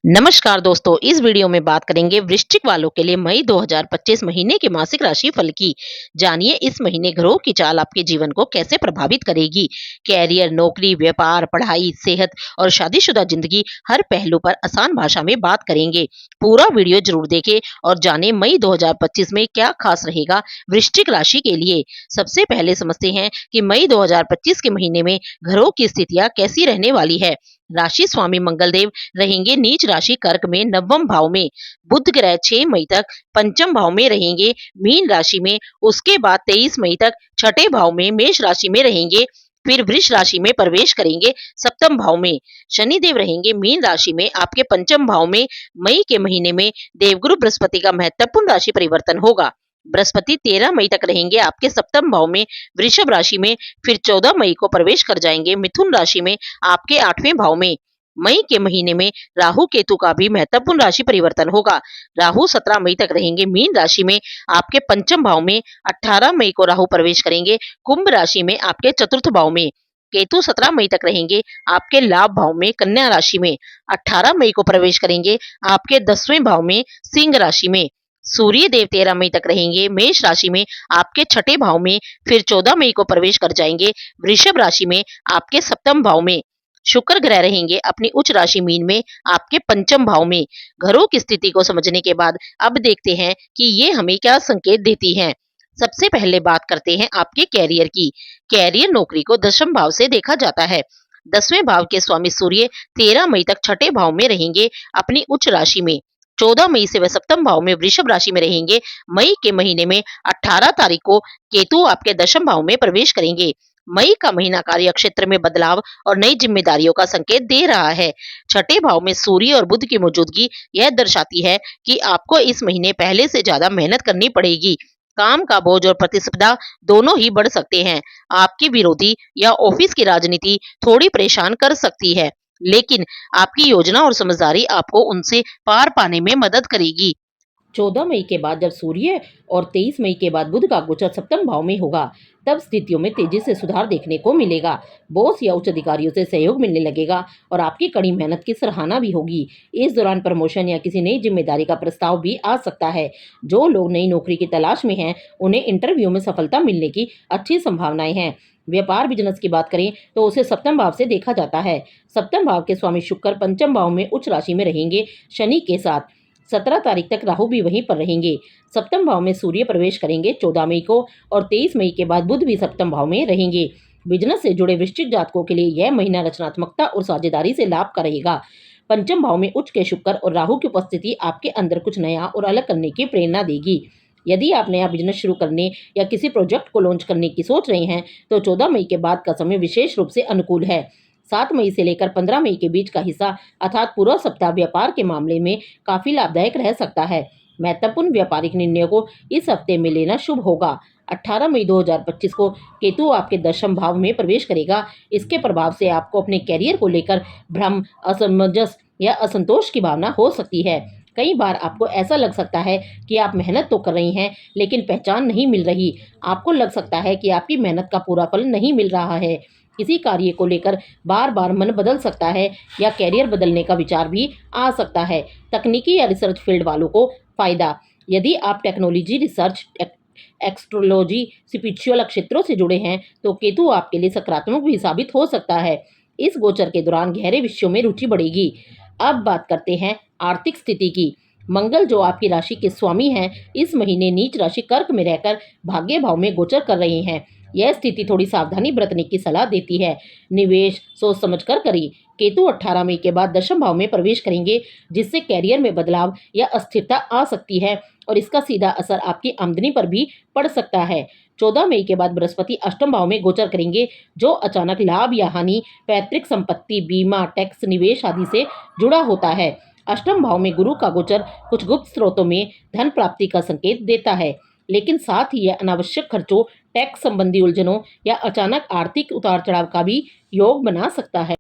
नमस्कार दोस्तों, इस वीडियो में बात करेंगे वृश्चिक वालों के लिए मई 2025 महीने के मासिक राशि फल की। जानिए इस महीने ग्रहों की चाल आपके जीवन को कैसे प्रभावित करेगी। कैरियर, नौकरी, व्यापार, पढ़ाई, सेहत और शादीशुदा जिंदगी हर पहलू पर आसान भाषा में बात करेंगे। पूरा वीडियो जरूर देखें और जाने मई 2025 में क्या खास रहेगा वृश्चिक राशि के लिए। सबसे पहले समझते हैं कि मई 2025 के महीने में ग्रहों की स्थितियां कैसी रहने वाली है। राशि स्वामी मंगल देव रहेंगे नीच राशि कर्क में नवम भाव में। बुध ग्रह 6 मई तक पंचम भाव में रहेंगे मीन राशि में। उसके बाद 23 मई तक छठे भाव में मेष राशि में रहेंगे। फिर वृष राशि में प्रवेश करेंगे सप्तम भाव में। शनि देव रहेंगे मीन राशि में आपके पंचम भाव में। मई के महीने में देवगुरु बृहस्पति का महत्वपूर्ण राशि परिवर्तन होगा। बृहस्पति 13 मई तक रहेंगे आपके सप्तम भाव में वृषभ राशि में। फिर 14 मई को प्रवेश कर जाएंगे मिथुन राशि में आपके 8वें भाव में। मई के महीने में राहु केतु का भी महत्वपूर्ण राशि परिवर्तन होगा। राहु 17 मई तक रहेंगे मीन राशि में आपके पंचम भाव में। 18 मई को राहु प्रवेश करेंगे कुंभ राशि में आपके चतुर्थ भाव में। केतु 17 मई तक रहेंगे आपके लाभ भाव में कन्या राशि में। 18 मई को प्रवेश करेंगे आपके 10वें भाव में सिंह राशि में। सूर्य देव 13 मई तक रहेंगे मेष राशि में आपके छठे भाव में। फिर 14 मई को प्रवेश कर जाएंगे वृषभ राशि में आपके सप्तम भाव में। शुक्र ग्रह रहेंगे अपनी उच्च राशि मीन में आपके पंचम भाव में। ग्रहों की स्थिति को समझने के बाद अब देखते हैं कि ये हमें क्या संकेत देती हैं। सबसे पहले बात करते हैं आपके कैरियर की। कैरियर नौकरी को दशम भाव से देखा जाता है। 10वें भाव के स्वामी सूर्य 13 मई तक छठे भाव में रहेंगे अपनी उच्च राशि में। 14 मई से वह सप्तम भाव में वृषभ राशि में रहेंगे। मई के महीने में 18 तारीख को केतु आपके दशम भाव में प्रवेश करेंगे। मई का महीना कार्य क्षेत्र में बदलाव और नई जिम्मेदारियों का संकेत दे रहा है। छठे भाव में सूर्य और बुध की मौजूदगी यह दर्शाती है कि आपको इस महीने पहले से ज्यादा मेहनत करनी पड़ेगी। काम का बोझ और प्रतिस्पर्धा दोनों ही बढ़ सकते हैं। आपके विरोधी या ऑफिस की राजनीति थोड़ी परेशान कर सकती है, लेकिन आपकी योजना और समझदारी आपको उनसे पार पाने में मदद करेगी। 14 मई के बाद जब सूर्य और 23 मई के बाद बुध का गोचर सप्तम भाव में होगा, तब स्थितियों में तेजी से सुधार देखने को मिलेगा। बॉस या उच्च अधिकारियों से सहयोग मिलने लगेगा और आपकी कड़ी मेहनत की सराहना भी होगी। इस दौरान प्रमोशन या किसी नई जिम्मेदारी का प्रस्ताव भी आ सकता है। जो लोग नई नौकरी की तलाश में हैं, उन्हें इंटरव्यू में सफलता मिलने की अच्छी संभावनाएं हैं। व्यापार बिजनेस की बात करें तो उसे सप्तम भाव से देखा जाता है। सप्तम भाव के स्वामी शुक्र पंचम भाव में उच्च राशि में रहेंगे शनि के साथ। 17 तारीख तक राहु भी वहीं पर रहेंगे। सप्तम भाव में सूर्य प्रवेश करेंगे 14 मई को और 23 मई के बाद बुध भी सप्तम भाव में रहेंगे। बिजनेस से जुड़े वृश्चिक जातकों के लिए यह महीना रचनात्मकता और साझेदारी से लाभ का रहेगा। पंचम भाव में उच्च के शुक्र और राहु की उपस्थिति आपके अंदर कुछ नया और अलग करने की प्रेरणा देगी। यदि आप नया बिजनेस शुरू करने या किसी प्रोजेक्ट को लॉन्च करने की सोच रहे हैं, तो 14 मई के बाद का समय विशेष रूप से अनुकूल है। 7 मई से लेकर 15 मई के बीच का हिस्सा अर्थात पूरा सप्ताह व्यापार के मामले में काफी लाभदायक रह सकता है। महत्वपूर्ण व्यापारिक निर्णयों को इस हफ्ते में लेना शुभ होगा। 18 मई 2025 को केतु आपके दशम भाव में प्रवेश करेगा। इसके प्रभाव से आपको अपने कैरियर को लेकर भ्रम, असमंजस या असंतोष की भावना हो सकती है। कई बार आपको ऐसा लग सकता है कि आप मेहनत तो कर रही हैं, लेकिन पहचान नहीं मिल रही। आपको लग सकता है कि आपकी मेहनत का पूरा फल नहीं मिल रहा है। किसी कार्य को लेकर बार बार मन बदल सकता है या कैरियर बदलने का विचार भी आ सकता है। तकनीकी या रिसर्च फील्ड वालों को फायदा। यदि आप टेक्नोलॉजी, रिसर्च, एक्स्ट्रोलॉजी, स्पिरिचुअल क्षेत्रों से जुड़े हैं, तो केतु आपके लिए सकारात्मक भी साबित हो सकता है। इस गोचर के दौरान गहरे विषयों में रुचि बढ़ेगी। अब बात करते हैं आर्थिक स्थिति की। मंगल जो आपकी राशि के स्वामी हैं, इस महीने नीच राशि कर्क में रहकर भाग्य भाव में गोचर कर रहे हैं। यह स्थिति थोड़ी सावधानी बरतने की सलाह देती है। निवेश सोच समझकर करें। केतु 18 मई के बाद दशम भाव में प्रवेश करेंगे, जिससे कैरियर में बदलाव या अस्थिरता आ सकती है और इसका सीधा असर आपकी आमदनी पर भी पड़ सकता है। 14 मई के बाद बृहस्पति अष्टम भाव में गोचर करेंगे, जो अचानक लाभ या हानि, पैतृक संपत्ति, बीमा, टैक्स, निवेश आदि से जुड़ा होता है। अष्टम भाव में गुरु का गोचर कुछ गुप्त स्रोतों में धन प्राप्ति का संकेत देता है, लेकिन साथ ही यह अनावश्यक खर्चों, टैक्स संबंधी उलझनों या अचानक आर्थिक उतार चढ़ाव का भी योग बना सकता है।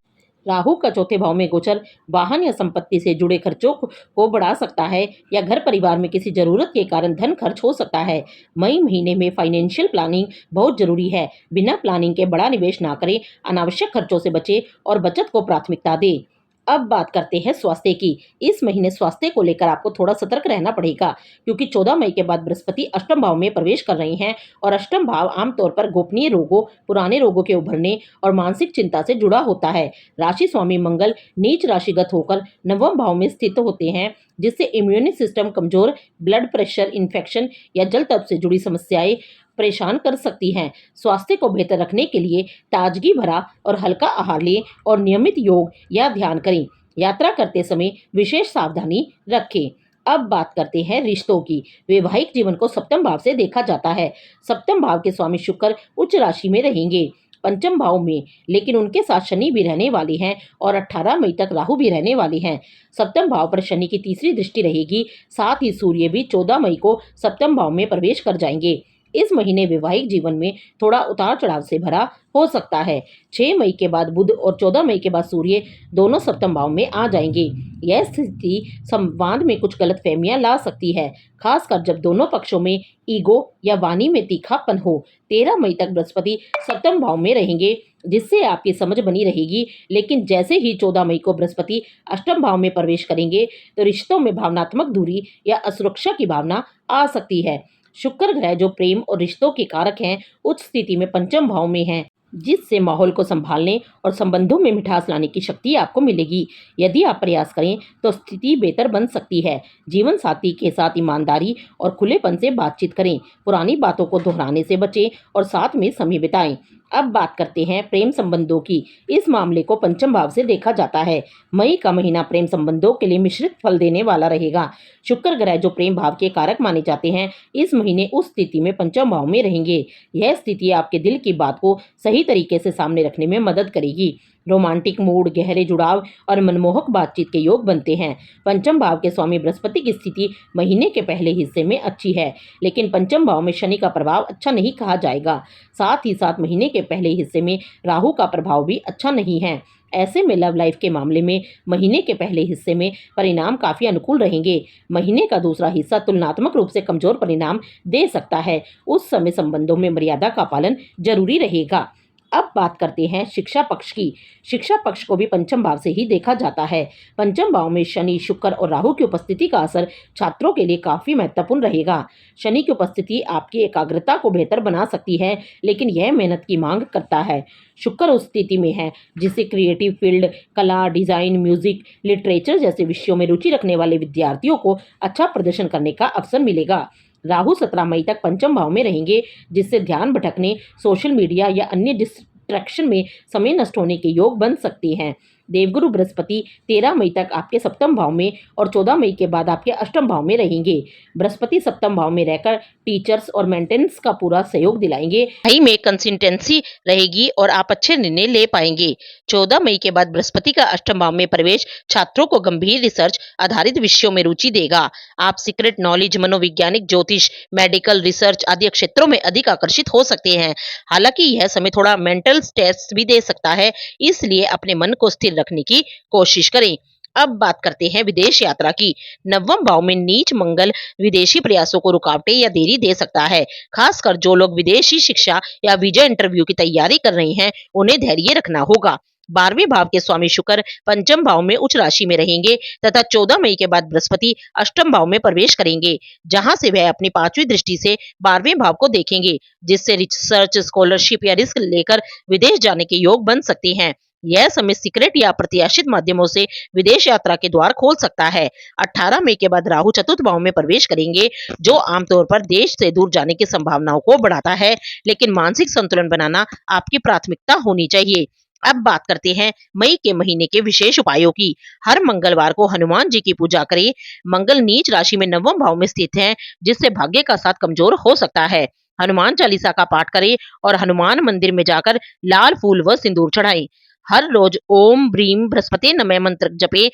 राहु का चौथे भाव में गोचर वाहन या संपत्ति से जुड़े खर्चों को बढ़ा सकता है या घर परिवार में किसी जरूरत के कारण धन खर्च हो सकता है। मई महीने में फाइनेंशियल प्लानिंग बहुत जरूरी है। बिना प्लानिंग के बड़ा निवेश ना करें, अनावश्यक खर्चों से बचें और बचत को प्राथमिकता दें। अब बात करते हैं स्वास्थ्य की। इस महीने स्वास्थ्य को लेकर आपको थोड़ा सतर्क रहना पड़ेगा, क्योंकि 14 मई के बाद बृहस्पति अष्टम भाव में प्रवेश कर रहे हैं और अष्टम भाव आमतौर पर गोपनीय रोगों, पुराने रोगों के उभरने और मानसिक चिंता से जुड़ा होता है। राशि स्वामी मंगल नीच राशिगत होकर नवम भाव में स्थित होते हैं, जिससे इम्यून सिस्टम कमजोर, ब्लड प्रेशर, इन्फेक्शन या जल तत्व से जुड़ी समस्याएं परेशान कर सकती हैं। स्वास्थ्य को बेहतर रखने के लिए ताजगी भरा और हल्का आहार लें और नियमित योग या ध्यान करें। यात्रा करते समय विशेष सावधानी रखें। अब बात करते हैं रिश्तों की। वैवाहिक जीवन को सप्तम भाव से देखा जाता है। सप्तम भाव के स्वामी शुक्र उच्च राशि में रहेंगे, पंचम भाव में, लेकिन उनके साथ शनि भी रहने वाली हैं और 18 मई तक राहु भी रहने वाली हैं। सप्तम भाव पर शनि की तीसरी दृष्टि रहेगी। साथ ही सूर्य भी 14 मई को सप्तम भाव में प्रवेश कर जाएंगे। इस महीने वैवाहिक जीवन में थोड़ा उतार चढ़ाव से भरा हो सकता है। 6 मई के बाद बुध और 14 मई के बाद सूर्य दोनों सप्तम भाव में आ जाएंगे। यह स्थिति संवाद में कुछ गलतफहमियां ला सकती है, खासकर जब दोनों पक्षों में ईगो या वाणी में तीखापन हो। 13 मई तक बृहस्पति सप्तम भाव में रहेंगे, जिससे आपकी समझ बनी रहेगी, लेकिन जैसे ही 14 मई को बृहस्पति अष्टम भाव में प्रवेश करेंगे तो रिश्तों में भावनात्मक दूरी या असुरक्षा की भावना आ सकती है। शुक्र ग्रह जो प्रेम और रिश्तों के कारक हैं, उच्च स्थिति में पंचम भाव में है, जिससे माहौल को संभालने और संबंधों में मिठास लाने की शक्ति आपको मिलेगी। यदि आप प्रयास करें तो स्थिति बेहतर बन सकती है। जीवन साथी के साथ ईमानदारी और खुलेपन से बातचीत करें। पुरानी बातों को दोहराने से बचें और साथ में समय बिताएं। अब बात करते हैं प्रेम संबंधों की। इस मामले को पंचम भाव से देखा जाता है। मई का महीना प्रेम संबंधों के लिए मिश्रित फल देने वाला रहेगा। शुक्र ग्रह जो प्रेम भाव के कारक माने जाते हैं, इस महीने उस स्थिति में पंचम भाव में रहेंगे। यह स्थिति आपके दिल की बात को सही तरीके से सामने रखने में मदद करेगी। रोमांटिक मूड, गहरे जुड़ाव और मनमोहक बातचीत के योग बनते हैं। पंचम भाव के स्वामी बृहस्पति की स्थिति महीने के पहले हिस्से में अच्छी है, लेकिन पंचम भाव में शनि का प्रभाव अच्छा नहीं कहा जाएगा। साथ ही साथ महीने के पहले हिस्से में राहु का प्रभाव भी अच्छा नहीं है। ऐसे में लव लाइफ के मामले में महीने के पहले हिस्से में परिणाम काफी अनुकूल रहेंगे। महीने का दूसरा हिस्सा तुलनात्मक रूप से कमजोर परिणाम दे सकता है। उस समय संबंधों में मर्यादा का पालन जरूरी रहेगा। अब बात करते हैं शिक्षा पक्ष की। शिक्षा पक्ष को भी पंचम भाव से ही देखा जाता है। पंचम भाव में शनि, शुक्र और राहु की उपस्थिति का असर छात्रों के लिए काफी महत्वपूर्ण रहेगा। शनि की उपस्थिति आपकी एकाग्रता को बेहतर बना सकती है, लेकिन यह मेहनत की मांग करता है। शुक्र उस स्थिति में है जिससे क्रिएटिव फील्ड, कला, डिजाइन, म्यूजिक, लिटरेचर जैसे विषयों में रुचि रखने वाले विद्यार्थियों को अच्छा प्रदर्शन करने का अवसर मिलेगा। राहु 17 मई तक पंचम भाव में रहेंगे, जिससे ध्यान भटकने, सोशल मीडिया या अन्य डिस्ट्रैक्शन में समय नष्ट होने के योग बन सकते हैं। देवगुरु बृहस्पति 13 मई तक आपके सप्तम भाव में और 14 मई के बाद आपके अष्टम भाव में रहेंगे। बृहस्पति सप्तम भाव में रहकर टीचर्स और मेंटेनेंस का पूरा सहयोग दिलाएंगे। पढ़ाई में कंसिस्टेंसी रहेगी और आप अच्छे निर्णय ले पाएंगे। 14 मई के बाद बृहस्पति का अष्टम भाव में प्रवेश छात्रों को गंभीर रिसर्च आधारित विषयों में रुचि देगा। आप सीक्रेट नॉलेज, मनोवैज्ञानिक, ज्योतिष, मेडिकल रिसर्च आदि क्षेत्रों में अधिक आकर्षित हो सकते हैं। हालांकि यह समय थोड़ा मेंटल स्ट्रेस भी दे सकता है, इसलिए अपने मन को स्थिर रखने की कोशिश करें। अब बात करते हैं विदेश यात्रा की। नवम भाव में नीच मंगल विदेशी प्रयासों को रुकावटें या देरी दे सकता है। खासकर जो लोग विदेशी शिक्षा या वीजा इंटरव्यू की तैयारी कर रहे हैं, उन्हें धैर्य रखना होगा। 12वें भाव के स्वामी शुक्र पंचम भाव में उच्च राशि में रहेंगे तथा 14 मई के बाद बृहस्पति अष्टम भाव में प्रवेश करेंगे, जहां से वह अपनी 5वीं दृष्टि से 12वें भाव को देखेंगे, जिससे रिसर्च, स्कॉलरशिप या रिस्क लेकर विदेश जाने के योग बन सकते हैं। यह समय सीक्रेट या प्रत्याशित माध्यमों से विदेश यात्रा के द्वार खोल सकता है। 18 मई के बाद राहु चतुर्थ भाव में प्रवेश करेंगे, जो आमतौर पर देश से दूर जाने की संभावनाओं को बढ़ाता है, लेकिन मानसिक संतुलन बनाना आपकी प्राथमिकता होनी चाहिए। अब बात करते हैं मई के महीने के विशेष उपायों की। हर मंगलवार को हनुमान जी की पूजा करें। मंगल नीच राशि में नवम भाव में स्थित है, जिससे भाग्य का साथ कमजोर हो सकता है। हनुमान चालीसा का पाठ करें और हनुमान मंदिर में जाकर लाल फूल व सिंदूर चढ़ाएं। हर रोज ओम ब्रीम बृहस्पति नमः मंत्र जपे।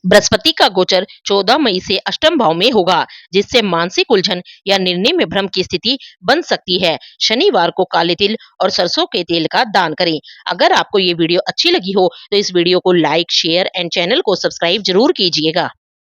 बृहस्पति का गोचर 14 मई से अष्टम भाव में होगा, जिससे मानसिक उलझन या निर्णय में भ्रम की स्थिति बन सकती है। शनिवार को काले तिल और सरसों के तेल का दान करें। अगर आपको ये वीडियो अच्छी लगी हो तो इस वीडियो को लाइक, शेयर एंड चैनल को सब्सक्राइब जरूर कीजिएगा।